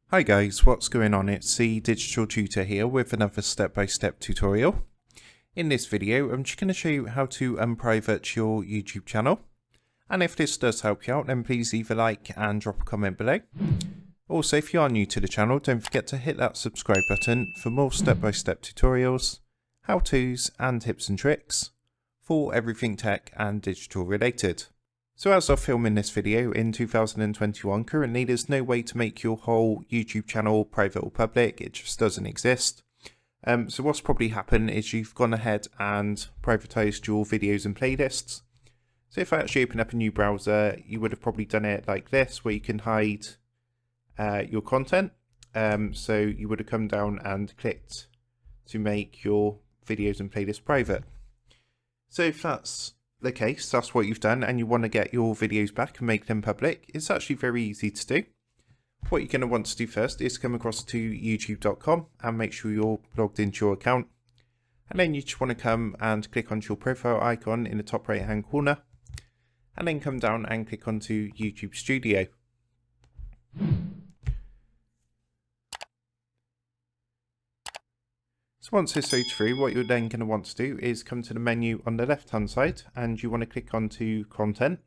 Hi guys, what's going on? It's the Digital Tutor here with another step-by-step tutorial. In this video, I'm just going to show you how to unprivate your YouTube channel. And if this does help you out, then please leave a like and drop a comment below. Also, if you are new to the channel, don't forget to hit that subscribe button for more step-by-step tutorials, how-tos and tips and tricks for everything tech and digital related. So as of filming this video in 2021, currently there's no way to make your whole YouTube channel private or public. It just doesn't exist. So what's probably happened is you've gone ahead and privatized your videos and playlists. So if I actually open up a new browser, you would have probably done it like this, where you can hide your content. So you would have come down and clicked to make your videos and playlists private. So if that's the case, that's what you've done, and you want to get your videos back and make them public, it's actually very easy to do. What you're going to want to do first is come across to youtube.com and make sure you're logged into your account. And then you just want to come and click onto your profile icon in the top right hand corner, and then come down and click onto YouTube Studio. So once this loads through, what you're then going to want to do is come to the menu on the left hand side, and you want to click onto content.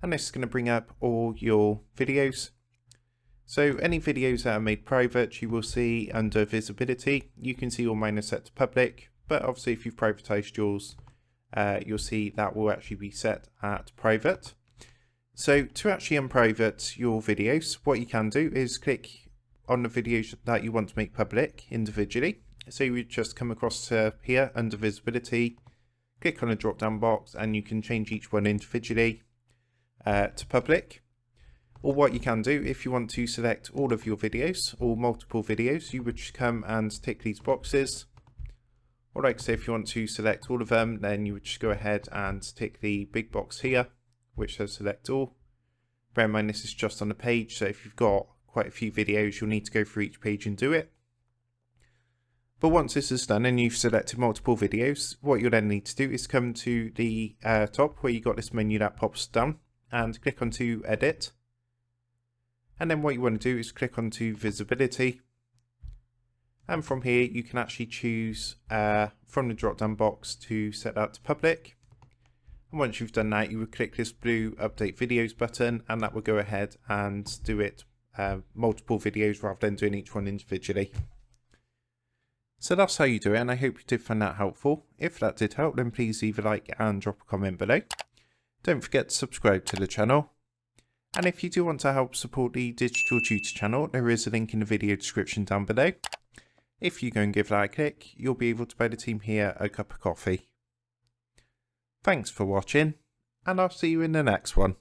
And this is going to bring up all your videos. So any videos that are made private, you will see under visibility. You can see all mine are set to public, but obviously if you've privatized yours, you'll see that will actually be set at private. So to actually unprivate your videos, what you can do is click on the videos that you want to make public individually. So you would just come across to here under visibility, click on the drop down box, and you can change each one individually to public. Or what you can do, if you want to select all of your videos or multiple videos, you would just come and tick these boxes. Or like I say, if you want to select all of them, then you would just go ahead and tick the big box here, which says select all. Bear in mind this is just on the page, so if you've got quite a few videos, you'll need to go through each page and do it. But once this is done and you've selected multiple videos, what you'll then need to do is come to the top where you got this menu that pops down and click onto edit. And then what you want to do is click onto visibility. And from here, you can actually choose from the drop down box to set that to public. And once you've done that, you would click this blue update videos button, and that will go ahead and do it multiple videos rather than doing each one individually. So that's how you do it, and I hope you did find that helpful. If that did help, then please leave a like and drop a comment below. Don't forget to subscribe to the channel. And if you do want to help support the Digital Tutor channel, there is a link in the video description down below. If you go and give that a click, you'll be able to buy the team here a cup of coffee. Thanks for watching, and I'll see you in the next one.